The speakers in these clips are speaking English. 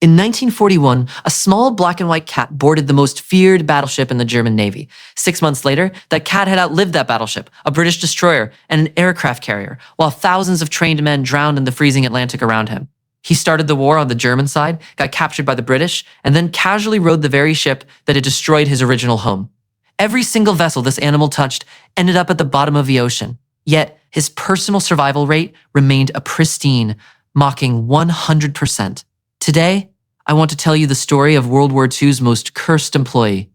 In 1941, a small black and white cat boarded the most feared battleship in the German Navy. 6 months later, that cat had outlived that battleship, a British destroyer and an aircraft carrier, while thousands of trained men drowned in the freezing Atlantic around him. He started the war on the German side, got captured by the British, and then casually rode the very ship that had destroyed his original home. Every single vessel this animal touched ended up at the bottom of the ocean. Yet, his personal survival rate remained a pristine, mocking 100%. Today, I want to tell you the story of World War II's most cursed employee,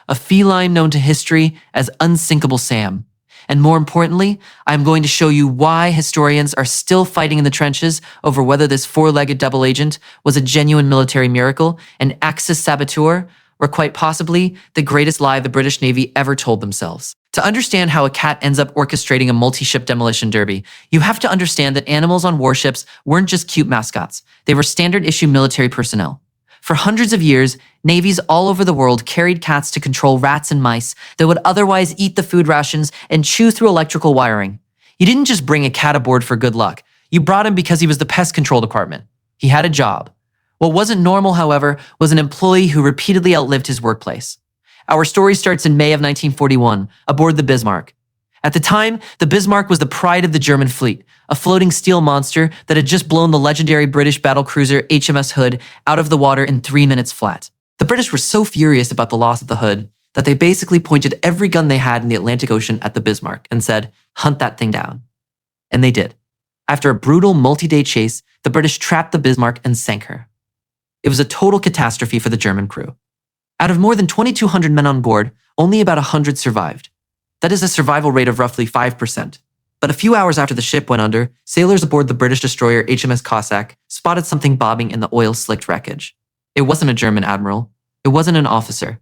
a feline known to history as Unsinkable Sam. And more importantly, I'm going to show you why historians are still fighting in the trenches over whether this four-legged double agent was a genuine military miracle, an Axis saboteur, or quite possibly the greatest lie the British Navy ever told themselves. To understand how a cat ends up orchestrating a multi-ship demolition derby, you have to understand that animals on warships weren't just cute mascots. They were standard-issue military personnel. For hundreds of years, navies all over the world carried cats to control rats and mice that would otherwise eat the food rations and chew through electrical wiring. You didn't just bring a cat aboard for good luck. You brought him because he was the pest control department. He had a job. What wasn't normal, however, was an employee who repeatedly outlived his workplace. Our story starts in May of 1941, aboard the Bismarck. At the time, the Bismarck was the pride of the German fleet, a floating steel monster that had just blown the legendary British battlecruiser HMS Hood out of the water in 3 minutes flat. The British were so furious about the loss of the Hood that they basically pointed every gun they had in the Atlantic Ocean at the Bismarck and said, "Hunt that thing down." And they did. After a brutal multi-day chase, the British trapped the Bismarck and sank her. It was a total catastrophe for the German crew. Out of more than 2,200 men on board, only about 100 survived. That is a survival rate of roughly 5%. But a few hours after the ship went under, sailors aboard the British destroyer HMS Cossack spotted something bobbing in the oil-slicked wreckage. It wasn't a German admiral. It wasn't an officer.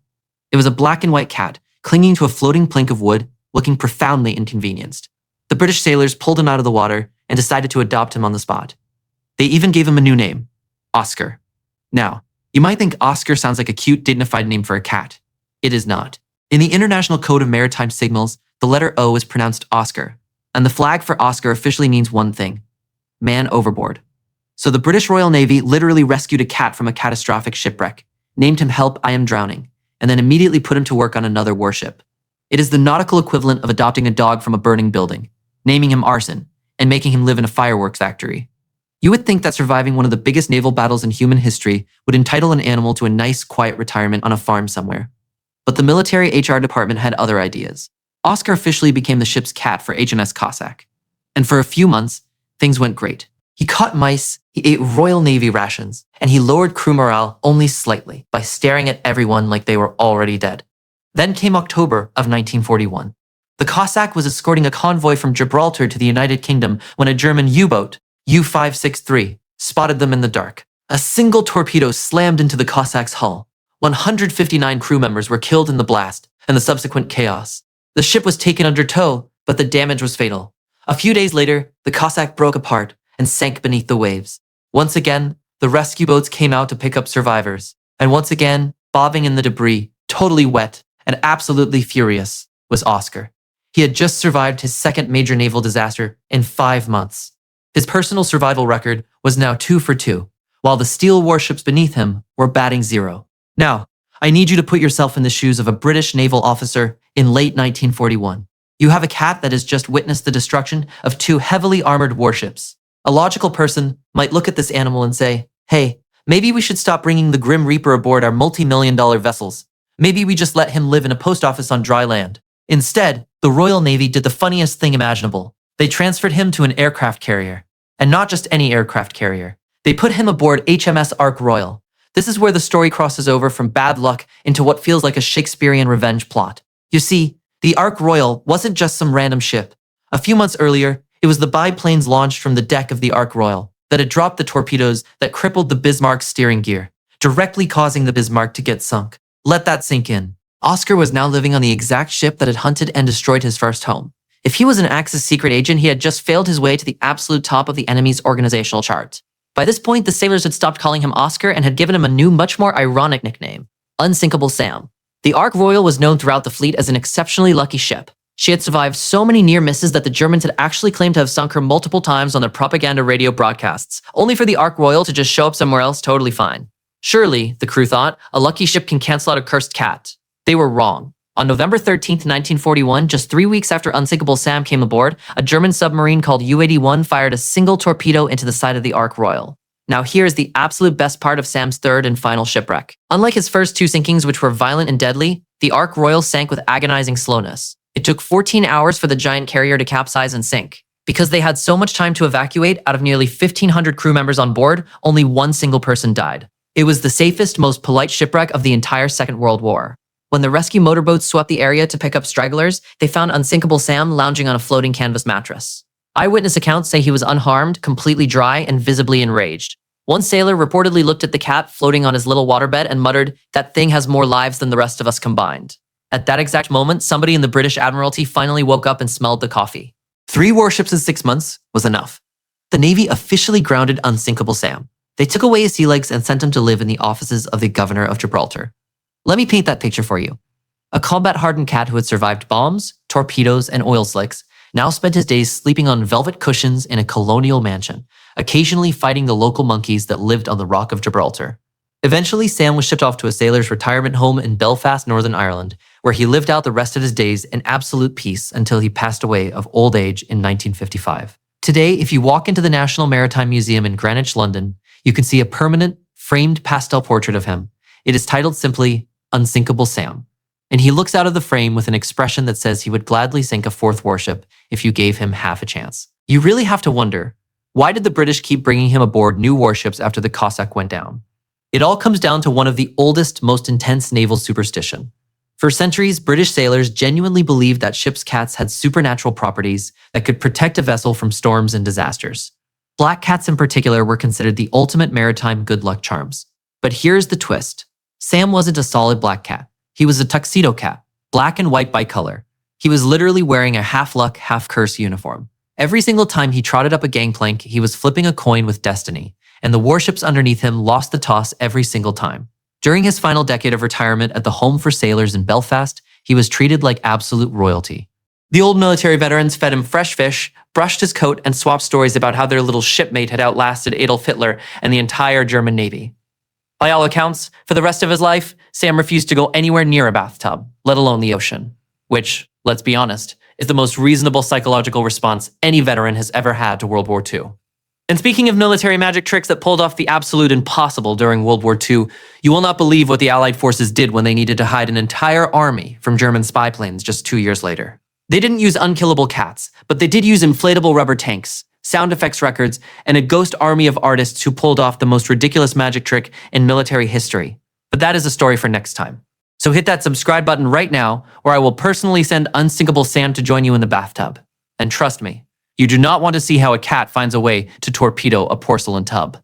It was a black and white cat, clinging to a floating plank of wood, looking profoundly inconvenienced. The British sailors pulled him out of the water and decided to adopt him on the spot. They even gave him a new name, Oscar. Now, you might think Oscar sounds like a cute, dignified name for a cat. It is not. In the International Code of Maritime Signals, the letter O is pronounced Oscar, and the flag for Oscar officially means one thing: man overboard. So the British Royal Navy literally rescued a cat from a catastrophic shipwreck, named him Help, I Am Drowning, and then immediately put him to work on another warship. It is the nautical equivalent of adopting a dog from a burning building, naming him Arson, and making him live in a fireworks factory. You would think that surviving one of the biggest naval battles in human history would entitle an animal to a nice, quiet retirement on a farm somewhere. But the military HR department had other ideas. Oscar officially became the ship's cat for HMS Cossack. And for a few months, things went great. He caught mice, he ate Royal Navy rations, and he lowered crew morale only slightly by staring at everyone like they were already dead. Then came October of 1941. The Cossack was escorting a convoy from Gibraltar to the United Kingdom when a German U-boat, U-563, spotted them in the dark. A single torpedo slammed into the Cossack's hull. 159 crew members were killed in the blast and the subsequent chaos. The ship was taken under tow, but the damage was fatal. A few days later, the Cossack broke apart and sank beneath the waves. Once again, the rescue boats came out to pick up survivors. And once again, bobbing in the debris, totally wet and absolutely furious, was Oscar. He had just survived his second major naval disaster in 5 months. His personal survival record was now 2 for 2, while the steel warships beneath him were batting 0. Now, I need you to put yourself in the shoes of a British naval officer in late 1941. You have a cat that has just witnessed the destruction of 2 heavily armored warships. A logical person might look at this animal and say, hey, maybe we should stop bringing the Grim Reaper aboard our multi-million-dollar vessels. Maybe we just let him live in a post office on dry land. Instead, the Royal Navy did the funniest thing imaginable. They transferred him to an aircraft carrier. And not just any aircraft carrier. They put him aboard HMS Ark Royal. This is where the story crosses over from bad luck into what feels like a Shakespearean revenge plot. You see, the Ark Royal wasn't just some random ship. A few months earlier, it was the biplanes launched from the deck of the Ark Royal that had dropped the torpedoes that crippled the Bismarck's steering gear, directly causing the Bismarck to get sunk. Let that sink in. Oscar was now living on the exact ship that had hunted and destroyed his first home. If he was an Axis secret agent, he had just failed his way to the absolute top of the enemy's organizational chart. By this point, the sailors had stopped calling him Oscar and had given him a new, much more ironic nickname, Unsinkable Sam. The Ark Royal was known throughout the fleet as an exceptionally lucky ship. She had survived so many near misses that the Germans had actually claimed to have sunk her multiple times on their propaganda radio broadcasts, only for the Ark Royal to just show up somewhere else totally fine. Surely, the crew thought, a lucky ship can cancel out a cursed cat. They were wrong. On November 13th, 1941, just 3 weeks after Unsinkable Sam came aboard, a German submarine called U-81 fired a single torpedo into the side of the Ark Royal. Now here's the absolute best part of Sam's third and final shipwreck. Unlike his first two sinkings, which were violent and deadly, the Ark Royal sank with agonizing slowness. It took 14 hours for the giant carrier to capsize and sink. Because they had so much time to evacuate, out of nearly 1,500 crew members on board, only one single person died. It was the safest, most polite shipwreck of the entire Second World War. When the rescue motorboats swept the area to pick up stragglers, they found Unsinkable Sam lounging on a floating canvas mattress. Eyewitness accounts say he was unharmed, completely dry, and visibly enraged. One sailor reportedly looked at the cat floating on his little waterbed and muttered, "That thing has more lives than the rest of us combined." At that exact moment, somebody in the British Admiralty finally woke up and smelled the coffee. 3 warships in 6 months was enough. The Navy officially grounded Unsinkable Sam. They took away his sea legs and sent him to live in the offices of the governor of Gibraltar. Let me paint that picture for you. A combat-hardened cat who had survived bombs, torpedoes, and oil slicks now spent his days sleeping on velvet cushions in a colonial mansion, occasionally fighting the local monkeys that lived on the Rock of Gibraltar. Eventually, Sam was shipped off to a sailor's retirement home in Belfast, Northern Ireland, where he lived out the rest of his days in absolute peace until he passed away of old age in 1955. Today, if you walk into the National Maritime Museum in Greenwich, London, you can see a permanent, framed pastel portrait of him. It is titled simply Unsinkable Sam, and he looks out of the frame with an expression that says he would gladly sink a 4th warship if you gave him half a chance. You really have to wonder, why did the British keep bringing him aboard new warships after the Cossack went down? It all comes down to one of the oldest, most intense naval superstition. For centuries, British sailors genuinely believed that ships' cats had supernatural properties that could protect a vessel from storms and disasters. Black cats in particular were considered the ultimate maritime good luck charms. But here's the twist. Sam wasn't a solid black cat. He was a tuxedo cat, black and white by color. He was literally wearing a half-luck, half-curse uniform. Every single time he trotted up a gangplank, he was flipping a coin with destiny, and the warships underneath him lost the toss every single time. During his final decade of retirement at the Home for Sailors in Belfast, he was treated like absolute royalty. The old military veterans fed him fresh fish, brushed his coat, and swapped stories about how their little shipmate had outlasted Adolf Hitler and the entire German Navy. By all accounts, for the rest of his life, Sam refused to go anywhere near a bathtub, let alone the ocean. Which, let's be honest, is the most reasonable psychological response any veteran has ever had to World War II. And speaking of military magic tricks that pulled off the absolute impossible during World War II, you will not believe what the Allied forces did when they needed to hide an entire army from German spy planes just 2 years later. They didn't use unkillable cats, but they did use inflatable rubber tanks, sound effects records, and a ghost army of artists who pulled off the most ridiculous magic trick in military history. But that is a story for next time. So hit that subscribe button right now, or I will personally send Unsinkable Sam to join you in the bathtub. And trust me, you do not want to see how a cat finds a way to torpedo a porcelain tub.